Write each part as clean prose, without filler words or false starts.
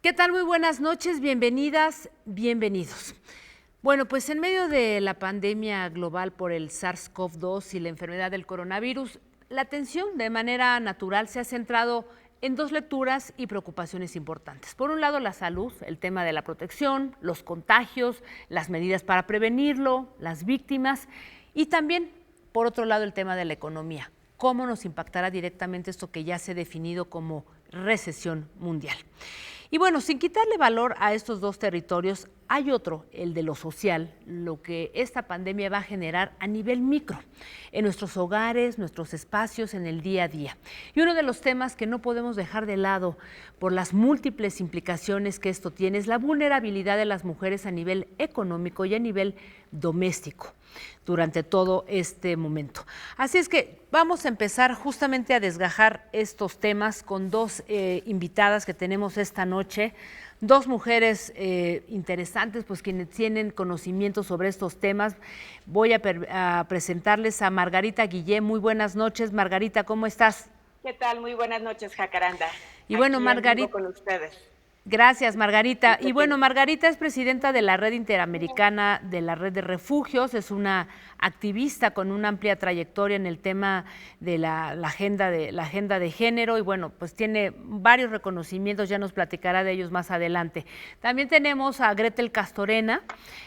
¿Qué tal? Muy buenas noches, bienvenidas, bienvenidos. Bueno, pues en medio de la pandemia global por el SARS-CoV-2 y la enfermedad del coronavirus, la atención de manera natural se ha centrado en dos lecturas y preocupaciones importantes. Por un lado, la salud, el tema de la protección, los contagios, las medidas para prevenirlo, las víctimas y también, por otro lado, el tema de la economía. ¿Cómo nos impactará directamente esto que ya se ha definido como recesión mundial? Y bueno, sin quitarle valor a estos dos territorios, hay otro, el de lo social, lo que esta pandemia va a generar a nivel micro, en nuestros hogares, nuestros espacios, en el día a día. Y uno de los temas que no podemos dejar de lado por las múltiples implicaciones que esto tiene es la vulnerabilidad de las mujeres a nivel económico y a nivel doméstico durante todo este momento. Así es que vamos a empezar justamente a desgajar estos temas con dos invitadas que tenemos esta noche, dos mujeres interesantes, pues quienes tienen conocimiento sobre estos temas. Voy a presentarles a Margarita Guillén. Muy buenas noches, Margarita, ¿cómo estás? ¿Qué tal? Muy buenas noches, Jacaranda. Y bueno, Aquí en vivo Margarita, con ustedes. gracias, Margarita. Mucho Y bueno, tiempo. Margarita es presidenta de la Red Interamericana de la Red de Refugios, es una activista con una amplia trayectoria en el tema de la agenda de género y bueno, pues tiene varios reconocimientos, ya nos platicará de ellos más adelante. También tenemos a Gretel Castorena.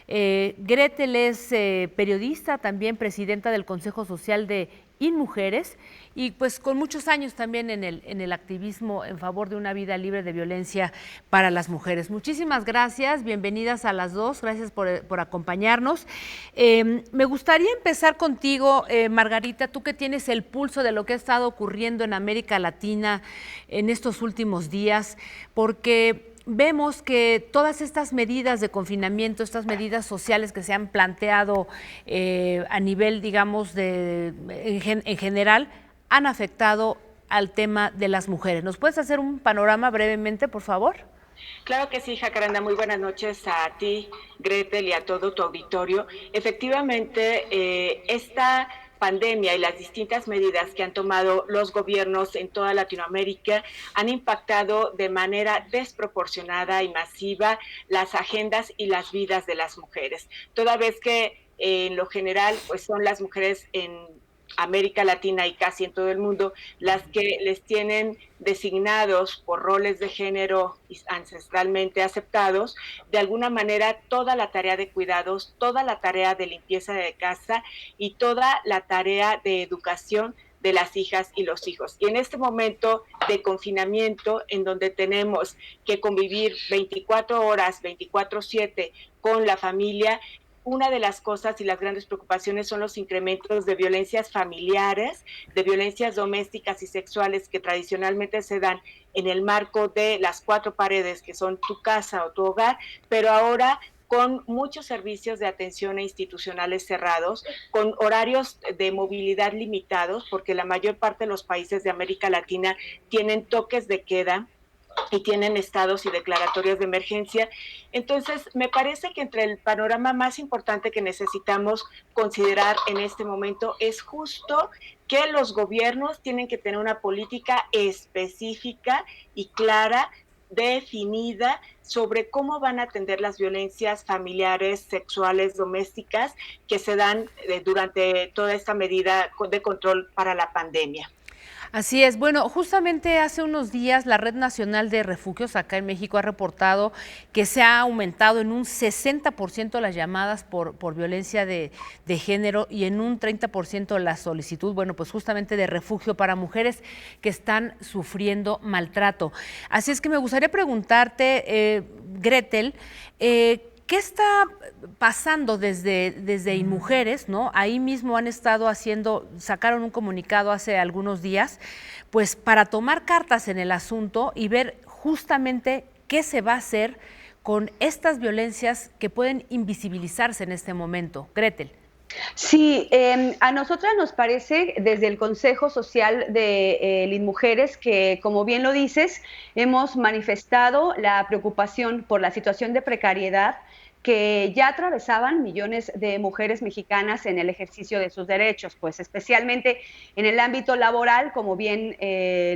Gretel es periodista, también presidenta del Consejo Social de InMujeres y pues con muchos años también en el activismo en favor de una vida libre de violencia para las mujeres. Muchísimas gracias, bienvenidas a las dos, gracias por acompañarnos. Me gustaría empezar contigo, Margarita, tú que tienes el pulso de lo que ha estado ocurriendo en América Latina en estos últimos días, porque vemos que todas estas medidas de confinamiento, estas medidas sociales que se han planteado a nivel, digamos, en general, han afectado al tema de las mujeres. ¿Nos puedes hacer un panorama brevemente, por favor? Claro que sí, Jacaranda. Muy buenas noches a ti, Gretel, y a todo tu auditorio. Efectivamente, esta pandemia y las distintas medidas que han tomado los gobiernos en toda Latinoamérica han impactado de manera desproporcionada y masiva las agendas y las vidas de las mujeres. Toda vez que en lo general pues son las mujeres en América Latina y casi en todo el mundo, las que les tienen designados por roles de género ancestralmente aceptados, de alguna manera toda la tarea de cuidados, toda la tarea de limpieza de casa y toda la tarea de educación de las hijas y los hijos. Y en este momento de confinamiento, en donde tenemos que convivir 24 horas, 24/7 con la familia, una de las cosas y las grandes preocupaciones son los incrementos de violencias familiares, de violencias domésticas y sexuales que tradicionalmente se dan en el marco de las cuatro paredes que son tu casa o tu hogar, pero ahora con muchos servicios de atención institucionales cerrados, con horarios de movilidad limitados, porque la mayor parte de los países de América Latina tienen toques de queda y tienen estados y declaratorias de emergencia. Entonces, me parece que entre el panorama más importante que necesitamos considerar en este momento es justo que los gobiernos tienen que tener una política específica y clara, definida sobre cómo van a atender las violencias familiares, sexuales, domésticas que se dan durante toda esta medida de control para la pandemia. Así es. Bueno, justamente hace unos días la Red Nacional de Refugios acá en México ha reportado que se ha aumentado en un 60% las llamadas por violencia de género y en un 30% la solicitud, bueno, pues justamente de refugio para mujeres que están sufriendo maltrato. Así es que me gustaría preguntarte, Gretel, ¿qué está pasando desde InMujeres, ¿no? Ahí mismo han estado sacaron un comunicado hace algunos días, pues para tomar cartas en el asunto y ver justamente qué se va a hacer con estas violencias que pueden invisibilizarse en este momento. Gretel. Sí, a nosotras nos parece desde el Consejo Social de InMujeres que, como bien lo dices, hemos manifestado la preocupación por la situación de precariedad que ya atravesaban millones de mujeres mexicanas en el ejercicio de sus derechos, pues especialmente en el ámbito laboral, como bien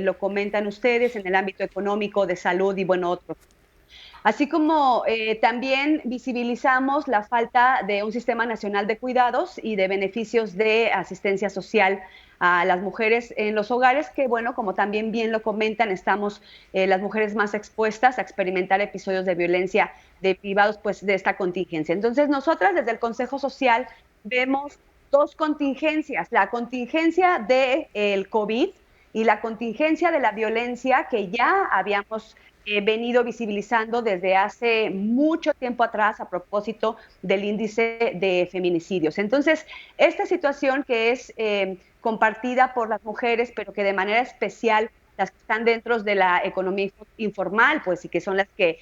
lo comentan ustedes, en el ámbito económico, de salud y bueno, otros. Así como también visibilizamos la falta de un sistema nacional de cuidados y de beneficios de asistencia social a las mujeres en los hogares, que bueno, como también bien lo comentan, estamos las mujeres más expuestas a experimentar episodios de violencia derivados pues de esta contingencia. Entonces, nosotras desde el Consejo Social vemos dos contingencias, la contingencia del COVID y la contingencia de la violencia que ya habíamos venido visibilizando desde hace mucho tiempo atrás a propósito del índice de feminicidios. Entonces, esta situación que es compartida por las mujeres, pero que de manera especial las que están dentro de la economía informal, pues, y que son las que,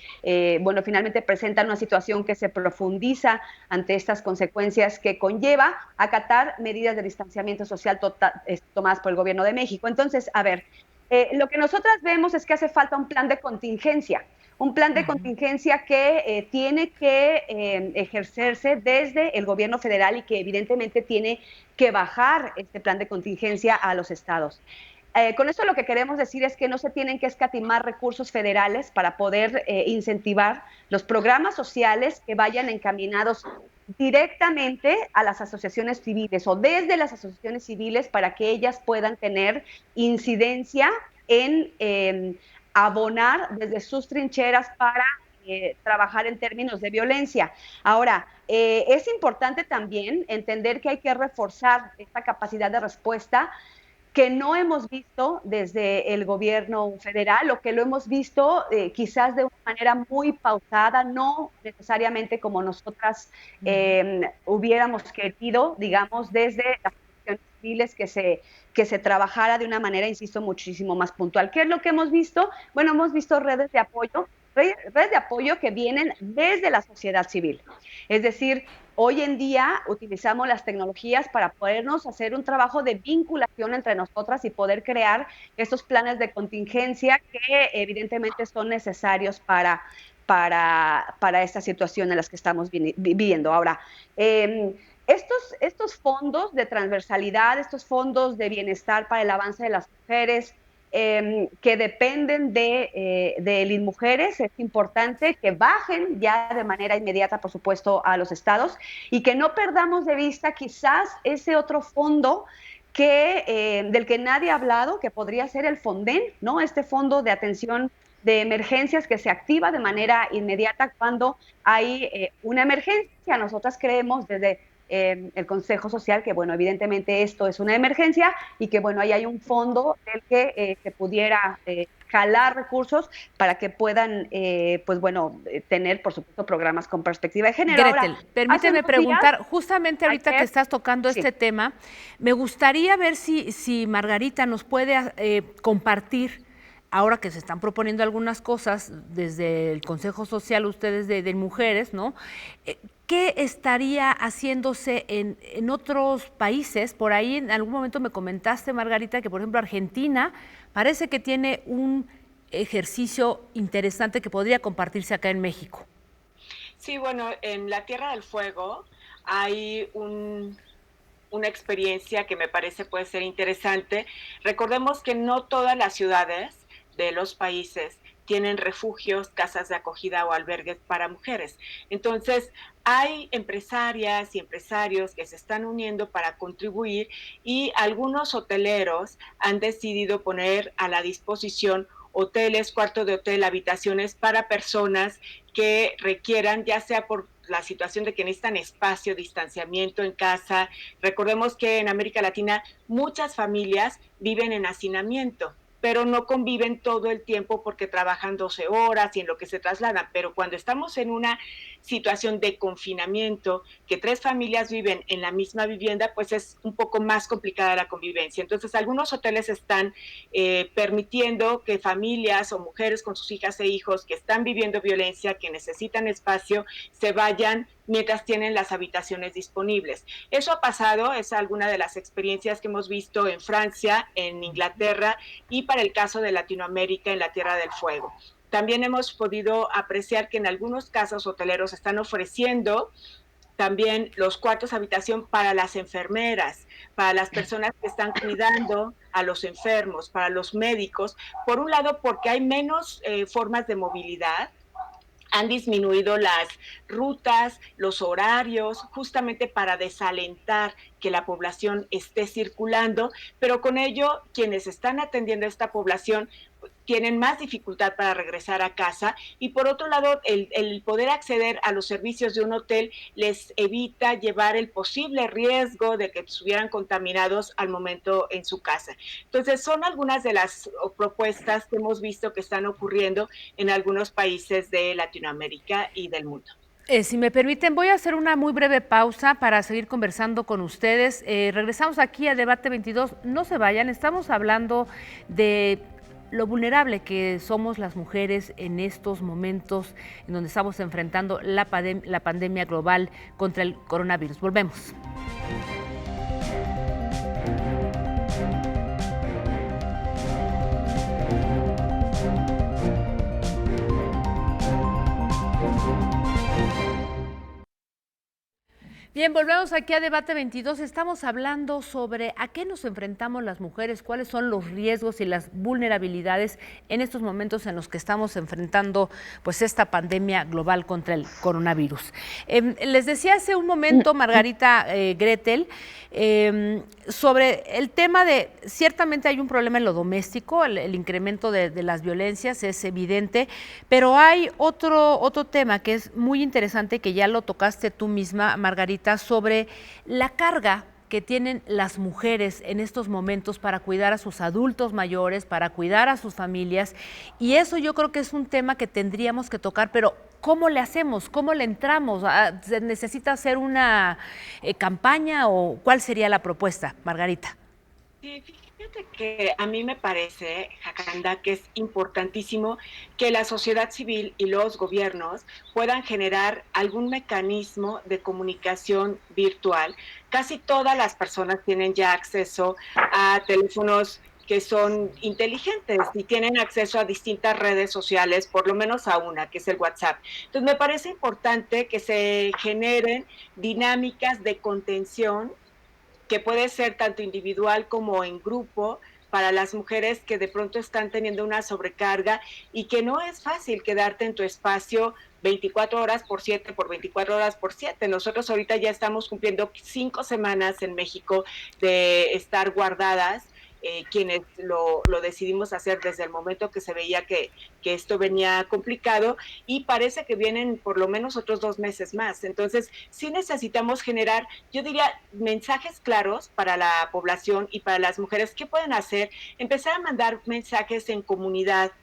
bueno, finalmente presentan una situación que se profundiza ante estas consecuencias que conlleva acatar medidas de distanciamiento social tomadas por el Gobierno de México. Entonces, a ver, lo que nosotras vemos es que hace falta un plan de contingencia, que tiene que ejercerse desde el gobierno federal y que evidentemente tiene que bajar este plan de contingencia a los estados. Con esto lo que queremos decir es que no se tienen que escatimar recursos federales para poder incentivar los programas sociales que vayan encaminados directamente a las asociaciones civiles o desde las asociaciones civiles para que ellas puedan tener incidencia en abonar desde sus trincheras para trabajar en términos de violencia. Ahora, es importante también entender que hay que reforzar esta capacidad de respuesta que no hemos visto desde el gobierno federal o que lo hemos visto quizás de una manera muy pausada, no necesariamente como nosotras hubiéramos querido, digamos, desde las instituciones civiles que se trabajara de una manera, insisto, muchísimo más puntual. ¿Qué es lo que hemos visto? Bueno, hemos visto redes de apoyo que vienen desde la sociedad civil. Es decir, hoy en día utilizamos las tecnologías para podernos hacer un trabajo de vinculación entre nosotras y poder crear estos planes de contingencia que evidentemente son necesarios para esta situación en las que estamos viviendo. Ahora, estos fondos de transversalidad, estos fondos de bienestar para el avance de las mujeres, que dependen de Linmujeres, es importante que bajen ya de manera inmediata, por supuesto, a los estados y que no perdamos de vista quizás ese otro fondo del que nadie ha hablado, que podría ser el FONDEN, ¿no? Este fondo de atención de emergencias que se activa de manera inmediata cuando hay una emergencia. Nosotras creemos desde el Consejo Social que, bueno, evidentemente esto es una emergencia y que, bueno, ahí hay un fondo del que se pudiera jalar recursos para que puedan, pues bueno, tener, por supuesto, programas con perspectiva de género. Gretel, ahora, permíteme preguntar, justamente ahorita ayer, que estás tocando sí, este tema, me gustaría ver si Margarita nos puede compartir, ahora que se están proponiendo algunas cosas desde el Consejo Social, ustedes de mujeres, ¿no? ¿Qué estaría haciéndose en otros países? Por ahí en algún momento me comentaste, Margarita, que por ejemplo Argentina parece que tiene un ejercicio interesante que podría compartirse acá en México. Sí, bueno, en la Tierra del Fuego hay una experiencia que me parece puede ser interesante. Recordemos que no todas las ciudades de los países tienen refugios, casas de acogida o albergues para mujeres. Entonces, hay empresarias y empresarios que se están uniendo para contribuir y algunos hoteleros han decidido poner a la disposición hoteles, cuartos de hotel, habitaciones para personas que requieran, ya sea por la situación de que necesitan espacio, distanciamiento en casa. Recordemos que en América Latina muchas familias viven en hacinamiento, pero no conviven todo el tiempo porque trabajan 12 horas y en lo que se trasladan. Pero cuando estamos en una situación de confinamiento, que 3 familias viven en la misma vivienda, pues es un poco más complicada la convivencia. Entonces, algunos hoteles están permitiendo que familias o mujeres con sus hijas e hijos que están viviendo violencia, que necesitan espacio, se vayan mientras tienen las habitaciones disponibles. Eso ha pasado, es alguna de las experiencias que hemos visto en Francia, en Inglaterra y para el caso de Latinoamérica en la Tierra del Fuego. También hemos podido apreciar que en algunos casos hoteleros están ofreciendo también los cuartos habitación para las enfermeras, para las personas que están cuidando a los enfermos, para los médicos. Por un lado, porque hay menos formas de movilidad, han disminuido las rutas, los horarios, justamente para desalentar que la población esté circulando, pero con ello quienes están atendiendo a esta población tienen más dificultad para regresar a casa, y por otro lado el poder acceder a los servicios de un hotel les evita llevar el posible riesgo de que estuvieran contaminados al momento en su casa. Entonces son algunas de las propuestas que hemos visto que están ocurriendo en algunos países de Latinoamérica y del mundo. Si me permiten, voy a hacer una muy breve pausa para seguir conversando con ustedes. Regresamos aquí a Debate 22. No se vayan, estamos hablando de lo vulnerable que somos las mujeres en estos momentos en donde estamos enfrentando la pandemia global contra el coronavirus. Volvemos. Bien, volvemos aquí a Debate 22. Estamos hablando sobre a qué nos enfrentamos las mujeres, cuáles son los riesgos y las vulnerabilidades en estos momentos en los que estamos enfrentando pues esta pandemia global contra el coronavirus. Les decía hace un momento, Margarita Gretel, sobre el tema de, ciertamente hay un problema en lo doméstico, el incremento de las violencias es evidente, pero hay otro tema que es muy interesante, que ya lo tocaste tú misma, Margarita, sobre la carga que tienen las mujeres en estos momentos para cuidar a sus adultos mayores, para cuidar a sus familias, y eso yo creo que es un tema que tendríamos que tocar, pero ¿cómo le hacemos? ¿Cómo le entramos? ¿Se necesita hacer una campaña o cuál sería la propuesta, Margarita? Sí, fíjate que a mí me parece, Jacaranda, que es importantísimo que la sociedad civil y los gobiernos puedan generar algún mecanismo de comunicación virtual. Casi todas las personas tienen ya acceso a teléfonos que son inteligentes y tienen acceso a distintas redes sociales, por lo menos a una, que es el WhatsApp. Entonces, me parece importante que se generen dinámicas de contención, que puede ser tanto individual como en grupo, para las mujeres que de pronto están teniendo una sobrecarga y que no es fácil quedarte en tu espacio 24 horas por 7 por 24 horas por 7. Nosotros ahorita ya estamos cumpliendo 5 semanas en México de estar guardadas, quienes lo decidimos hacer desde el momento que se veía que esto venía complicado, y parece que vienen por lo menos otros 2 meses más. Entonces, sí necesitamos generar, yo diría, mensajes claros para la población y para las mujeres. ¿Qué pueden hacer? Empezar a mandar mensajes en comunidad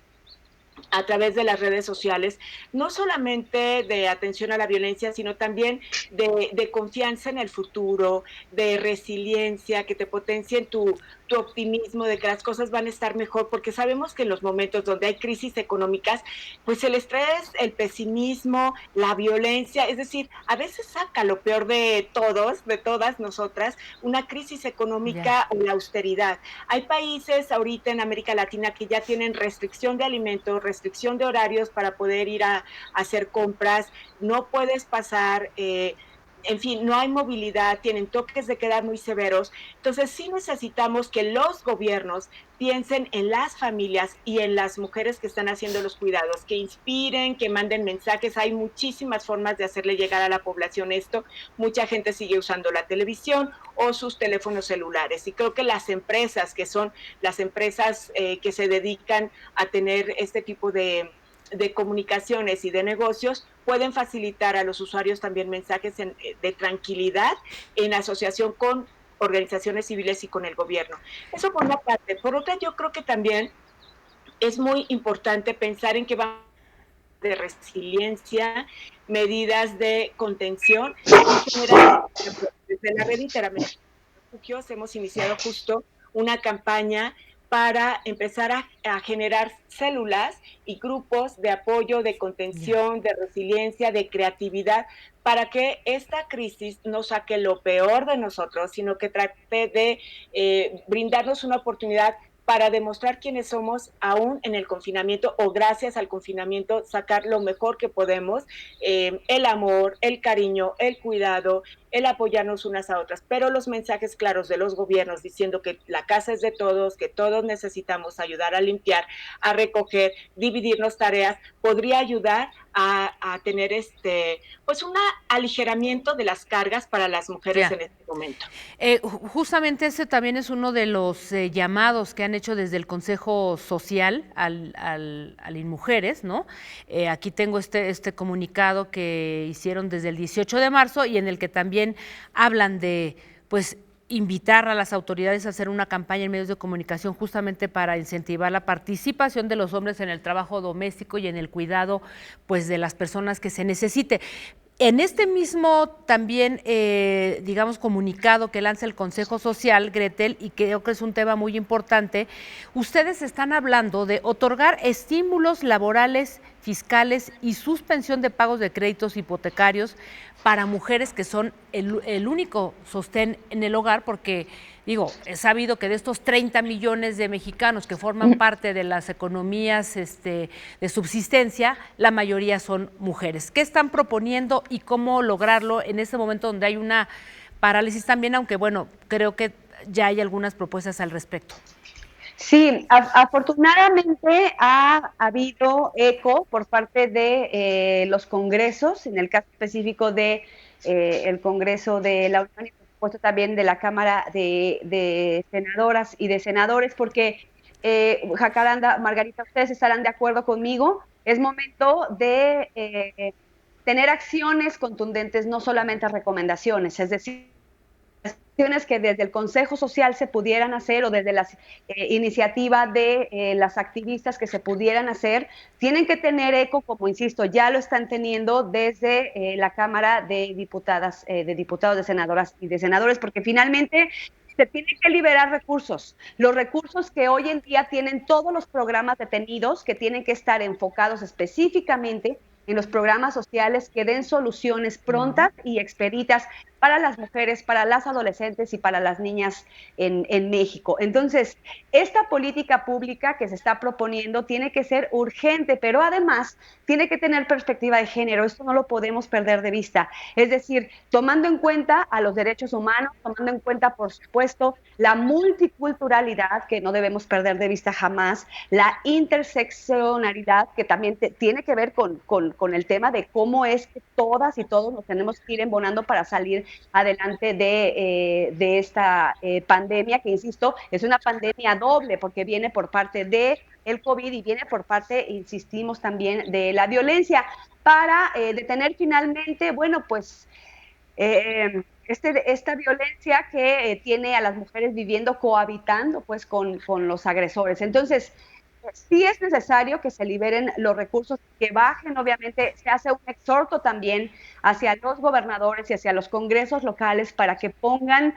a través de las redes sociales, no solamente de atención a la violencia, sino también de confianza en el futuro, de resiliencia, que te potencien tu optimismo de que las cosas van a estar mejor, porque sabemos que en los momentos donde hay crisis económicas, pues el estrés, el pesimismo, la violencia, es decir, a veces saca lo peor de todos, de todas nosotras, una crisis económica o la austeridad. Hay países ahorita en América Latina que ya tienen restricción de alimentos, restricción de horarios para poder ir a hacer compras, no puedes pasar, en fin, no hay movilidad, tienen toques de queda muy severos. Entonces sí necesitamos que los gobiernos piensen en las familias y en las mujeres que están haciendo los cuidados, que inspiren, que manden mensajes. Hay muchísimas formas de hacerle llegar a la población esto. Mucha gente sigue usando la televisión o sus teléfonos celulares, y creo que las empresas, que son las empresas que se dedican a tener este tipo de comunicaciones y de negocios, pueden facilitar a los usuarios también mensajes de tranquilidad en asociación con organizaciones civiles y con el gobierno. Eso por una parte. Por otra, yo creo que también es muy importante pensar en que va de resiliencia, medidas de contención. En general, desde la red Interamericana de Refugios hemos iniciado justo una campaña para empezar a generar células y grupos de apoyo, de contención, de resiliencia, de creatividad, para que esta crisis no saque lo peor de nosotros, sino que trate de brindarnos una oportunidad para demostrar quiénes somos aún en el confinamiento, o gracias al confinamiento sacar lo mejor que podemos, el amor, el cariño, el cuidado, el apoyarnos unas a otras, pero los mensajes claros de los gobiernos diciendo que la casa es de todos, que todos necesitamos ayudar a limpiar, a recoger, dividirnos tareas, podría ayudar a tener pues un aligeramiento de las cargas para las mujeres en este momento. Justamente ese también es uno de los llamados que han hecho desde el Consejo Social al INMujeres, ¿no? Aquí tengo este comunicado que hicieron desde el 18 de marzo y en el que también hablan de, pues, invitar a las autoridades a hacer una campaña en medios de comunicación justamente para incentivar la participación de los hombres en el trabajo doméstico y en el cuidado, pues, de las personas que se necesite. En este mismo también, digamos, comunicado que lanza el Consejo Social, Gretel, y creo que es un tema muy importante, ustedes están hablando de otorgar estímulos laborales, fiscales y suspensión de pagos de créditos hipotecarios para mujeres que son el único sostén en el hogar, porque digo, es sabido que de estos 30 millones de mexicanos que forman parte de las economías de subsistencia, la mayoría son mujeres. ¿Qué están proponiendo y cómo lograrlo en este momento donde hay una parálisis también, aunque bueno, creo que ya hay algunas propuestas al respecto? Sí, afortunadamente ha habido eco por parte de los congresos, en el caso específico de el Congreso de la Unión y por supuesto también de la Cámara de Senadoras y de Senadores, porque Jacaranda, Margarita, ustedes estarán de acuerdo conmigo, es momento de tener acciones contundentes, no solamente recomendaciones, es decir, acciones que desde el Consejo Social se pudieran hacer o desde las iniciativas de las activistas que se pudieran hacer, tienen que tener eco, como insisto, ya lo están teniendo desde la Cámara de Diputadas, de Diputados, de Senadoras y de Senadores, porque finalmente se tienen que liberar recursos, los recursos que hoy en día tienen todos los programas detenidos, que tienen que estar enfocados específicamente en los programas sociales que den soluciones prontas y expeditas para las mujeres, para las adolescentes y para las niñas en México. Entonces, esta política pública que se está proponiendo tiene que ser urgente, pero además tiene que tener perspectiva de género. Esto no lo podemos perder de vista. Es decir, tomando en cuenta a los derechos humanos, tomando en cuenta, por supuesto, la multiculturalidad, que no debemos perder de vista jamás, la interseccionalidad, que también tiene que ver con el tema de cómo es que todas y todos nos tenemos que ir embonando para salir adelante de esta pandemia, que insisto, es una pandemia doble porque viene por parte de el COVID y viene por parte, insistimos, también de la violencia, para detener finalmente, bueno, pues esta violencia que tiene a las mujeres viviendo, cohabitando pues con los agresores. Entonces, sí es necesario que se liberen los recursos, que bajen, obviamente, se hace un exhorto también hacia los gobernadores y hacia los congresos locales para que pongan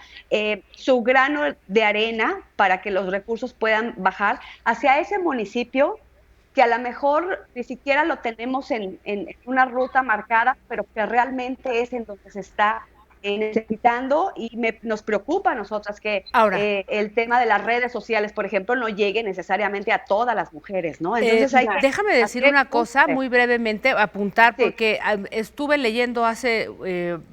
su grano de arena para que los recursos puedan bajar hacia ese municipio que a lo mejor ni siquiera lo tenemos en una ruta marcada, pero que realmente es en donde se está necesitando, y nos preocupa a nosotras que el tema de las redes sociales, por ejemplo, no llegue necesariamente a todas las mujeres, ¿no? Entonces déjame decir una cosa muy brevemente, apuntar, porque estuve leyendo hace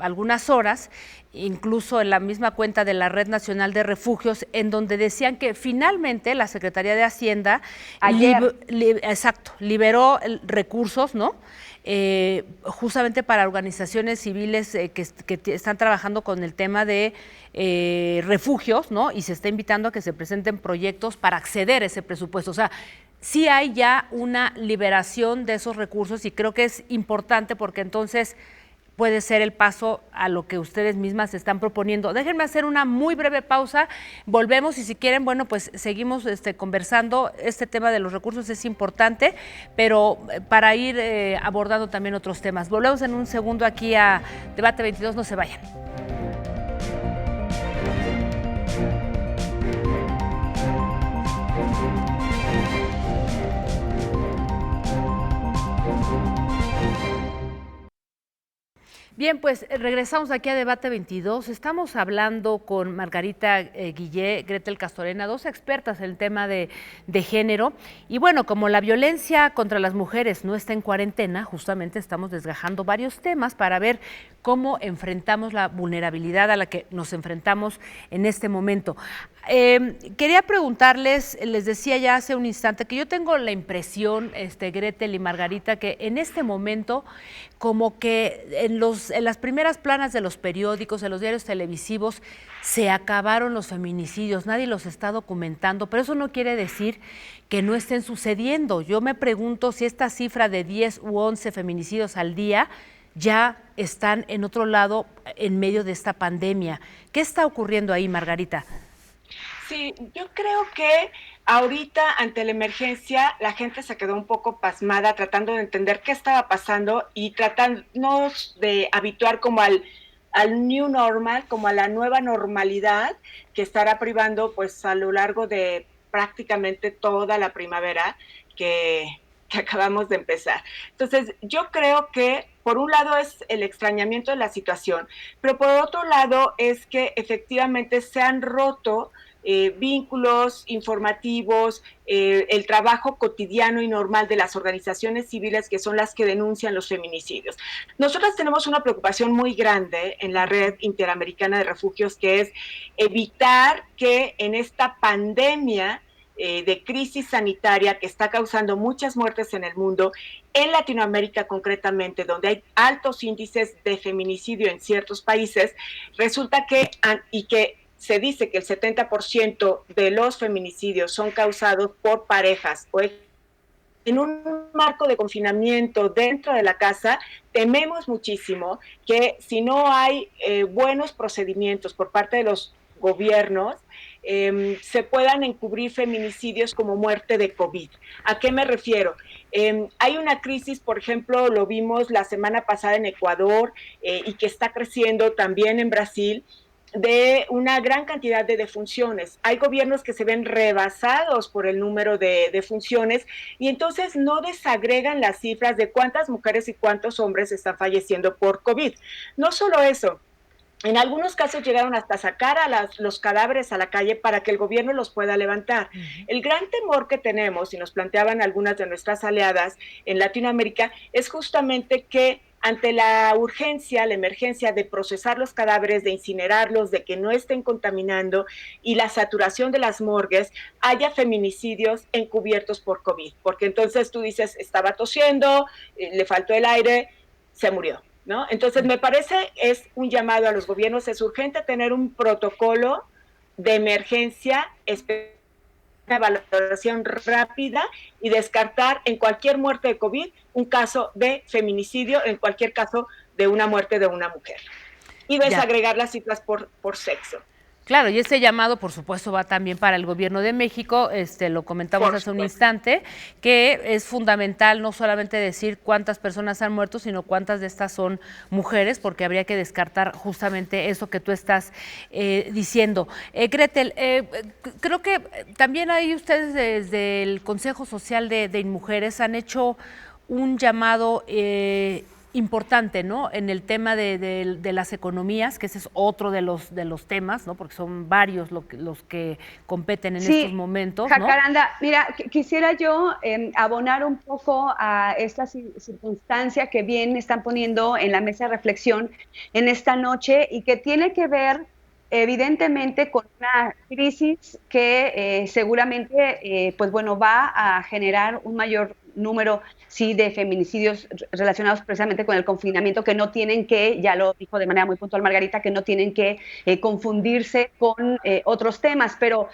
algunas horas, incluso en la misma cuenta de la Red Nacional de Refugios, en donde decían que finalmente la Secretaría de Hacienda liberó recursos, ¿no? Justamente para organizaciones civiles que están trabajando con el tema de refugios, ¿no? Y se está invitando a que se presenten proyectos para acceder a ese presupuesto. O sea, sí hay ya una liberación de esos recursos y creo que es importante porque entonces puede ser el paso a lo que ustedes mismas están proponiendo. Déjenme hacer una muy breve pausa, volvemos y si quieren, bueno, pues seguimos conversando. Este tema de los recursos es importante, pero para ir abordando también otros temas. Volvemos en un segundo aquí a Debate 22, no se vayan. Bien, pues regresamos aquí a Debate 22. Estamos hablando con Margarita Guillé, Gretel Castorena, dos expertas en el tema de género. Y bueno, como la violencia contra las mujeres no está en cuarentena, justamente estamos desgajando varios temas para ver cómo enfrentamos la vulnerabilidad a la que nos enfrentamos en este momento. Quería preguntarles, les decía ya hace un instante, que yo tengo la impresión, Gretel y Margarita, que en este momento, como que en las primeras planas de los periódicos, en los diarios televisivos, se acabaron los feminicidios, nadie los está documentando, pero eso no quiere decir que no estén sucediendo. Yo me pregunto si esta cifra de 10 u 11 feminicidios al día ya están en otro lado en medio de esta pandemia. ¿Qué está ocurriendo ahí, Margarita? Sí, yo creo que ahorita ante la emergencia la gente se quedó un poco pasmada tratando de entender qué estaba pasando y tratándonos de habituar como al new normal, como a la nueva normalidad que estará privando pues a lo largo de prácticamente toda la primavera que acabamos de empezar. Entonces, yo creo que por un lado es el extrañamiento de la situación, pero por otro lado es que efectivamente se han roto vínculos informativos, el trabajo cotidiano y normal de las organizaciones civiles que son las que denuncian los feminicidios. Nosotros tenemos una preocupación muy grande en la Red Interamericana de Refugios, que es evitar que en esta pandemia de crisis sanitaria que está causando muchas muertes en el mundo, en Latinoamérica concretamente, donde hay altos índices de feminicidio en ciertos países, resulta que, y que se dice que el 70% de los feminicidios son causados por parejas o en un marco de confinamiento dentro de la casa, tememos muchísimo que si no hay buenos procedimientos por parte de los gobiernos, se puedan encubrir feminicidios como muerte de COVID. ¿A qué me refiero? Hay una crisis, por ejemplo, lo vimos la semana pasada en Ecuador y que está creciendo también en Brasil, de una gran cantidad de defunciones. Hay gobiernos que se ven rebasados por el número de defunciones y entonces no desagregan las cifras de cuántas mujeres y cuántos hombres están falleciendo por COVID. No solo eso, en algunos casos llegaron hasta sacar a los cadáveres a la calle para que el gobierno los pueda levantar. El gran temor que tenemos, y nos planteaban algunas de nuestras aliadas en Latinoamérica, es justamente que ante la urgencia, la emergencia de procesar los cadáveres, de incinerarlos, de que no estén contaminando y la saturación de las morgues, haya feminicidios encubiertos por COVID. Porque entonces tú dices, estaba tosiendo, le faltó el aire, se murió, ¿no? Entonces me parece es un llamado a los gobiernos, es urgente tener un protocolo de emergencia específico, una valoración rápida y descartar en cualquier muerte de COVID un caso de feminicidio, en cualquier caso de una muerte de una mujer. Y desagregar las cifras por sexo. Claro, y ese llamado, por supuesto, va también para el Gobierno de México, lo comentamos hace un instante, que es fundamental no solamente decir cuántas personas han muerto, sino cuántas de estas son mujeres, porque habría que descartar justamente eso que tú estás diciendo. Gretel, creo que también ahí ustedes desde el Consejo Social de InMujeres han hecho un llamado importante, ¿no? En el tema de las economías, que ese es otro de los temas, ¿no? Porque son varios los que competen en estos momentos, ¿no? Jacaranda, mira, quisiera yo abonar un poco a esta circunstancia que bien están poniendo en la mesa de reflexión en esta noche y que tiene que ver evidentemente con una crisis que seguramente pues bueno, va a generar un mayor número sí de feminicidios relacionados precisamente con el confinamiento, que no tienen que, ya lo dijo de manera muy puntual Margarita, que no tienen que confundirse con otros temas, pero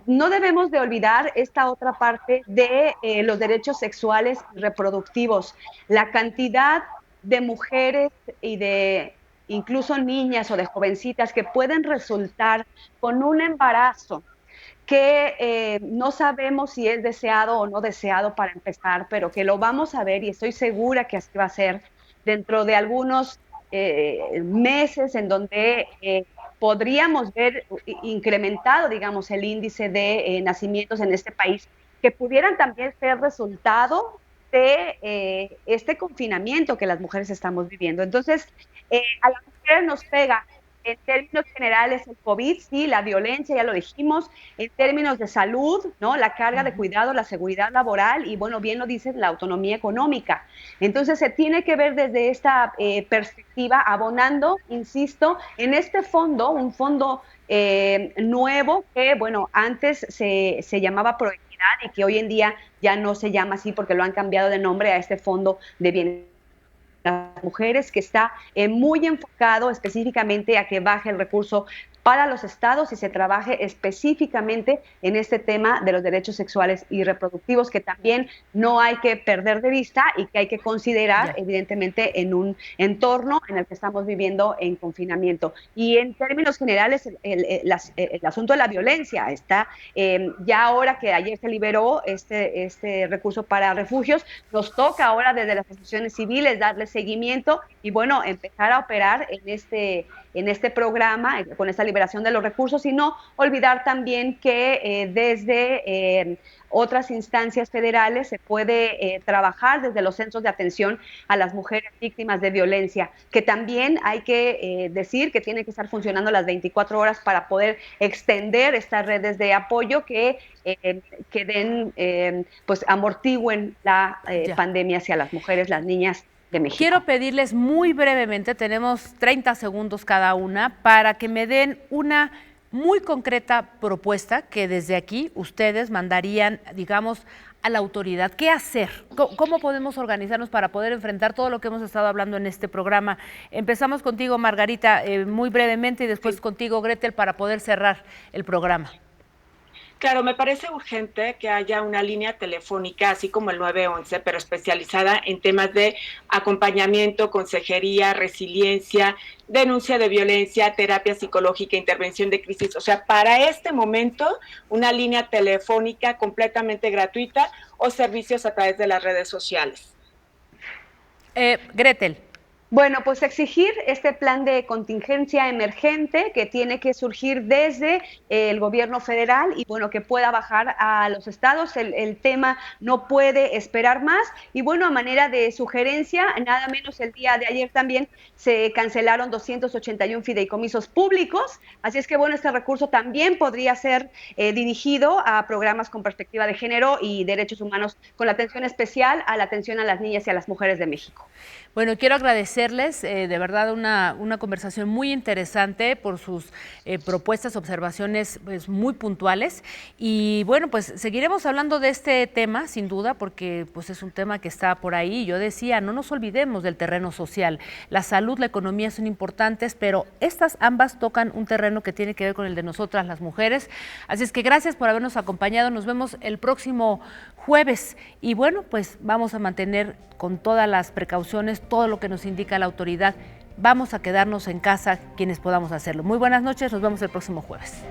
no debemos de olvidar esta otra parte de los derechos sexuales y reproductivos, la cantidad de mujeres y de incluso niñas o de jovencitas que pueden resultar con un embarazo que no sabemos si es deseado o no deseado para empezar, pero que lo vamos a ver y estoy segura que así va a ser dentro de algunos meses en donde podríamos ver incrementado, digamos, el índice de nacimientos en este país, que pudieran también ser resultado de este confinamiento que las mujeres estamos viviendo. Entonces, a las mujeres nos pega En términos generales, el COVID, sí, la violencia, ya lo dijimos. En términos de salud, ¿no? La carga de cuidado, la seguridad laboral y, bueno, bien lo dices, la autonomía económica. Entonces, se tiene que ver desde esta perspectiva, abonando, insisto, en este fondo, un fondo nuevo que, bueno, antes se llamaba Proequidad y que hoy en día ya no se llama así porque lo han cambiado de nombre a este Fondo de Bienestar las mujeres, que está muy enfocado específicamente a que baje el recurso para los estados y se trabaje específicamente en este tema de los derechos sexuales y reproductivos, que también no hay que perder de vista y que hay que considerar, evidentemente, en un entorno en el que estamos viviendo en confinamiento. Y en términos generales, el asunto de la violencia está, ya ahora que ayer se liberó este recurso para refugios, nos toca ahora desde las asociaciones civiles darle seguimiento y, bueno, empezar a operar en este programa, con esta liberación de los recursos, y no olvidar también que desde otras instancias federales se puede trabajar desde los centros de atención a las mujeres víctimas de violencia, que también hay que decir que tienen que estar funcionando las 24 horas para poder extender estas redes de apoyo que pues amortigüen la pandemia hacia las mujeres, las niñas de México. Quiero pedirles muy brevemente, tenemos 30 segundos cada una, para que me den una muy concreta propuesta que desde aquí ustedes mandarían, digamos, a la autoridad. ¿Qué hacer? ¿Cómo podemos organizarnos para poder enfrentar todo lo que hemos estado hablando en este programa? Empezamos contigo, Margarita, muy brevemente, y después contigo, Gretel, para poder cerrar el programa. Claro, me parece urgente que haya una línea telefónica, así como el 911, pero especializada en temas de acompañamiento, consejería, resiliencia, denuncia de violencia, terapia psicológica, intervención de crisis. O sea, para este momento, una línea telefónica completamente gratuita o servicios a través de las redes sociales. Gretel. Bueno, pues exigir este plan de contingencia emergente que tiene que surgir desde el gobierno federal y, bueno, que pueda bajar a los estados. El tema no puede esperar más. Y, bueno, a manera de sugerencia, nada menos el día de ayer también se cancelaron 281 fideicomisos públicos. Así es que, bueno, este recurso también podría ser dirigido a programas con perspectiva de género y derechos humanos, con la atención especial a la atención a las niñas y a las mujeres de México. Bueno, quiero agradecerles de verdad una conversación muy interesante por sus propuestas, observaciones pues, muy puntuales, y bueno, pues seguiremos hablando de este tema sin duda porque pues es un tema que está por ahí. Yo decía, no nos olvidemos del terreno social, la salud, la economía son importantes, pero estas ambas tocan un terreno que tiene que ver con el de nosotras las mujeres, así es que gracias por habernos acompañado, nos vemos el próximo jueves y bueno, pues vamos a mantener con todas las precauciones, todo lo que nos indica la autoridad. Vamos a quedarnos en casa quienes podamos hacerlo. Muy buenas noches, nos vemos el próximo jueves.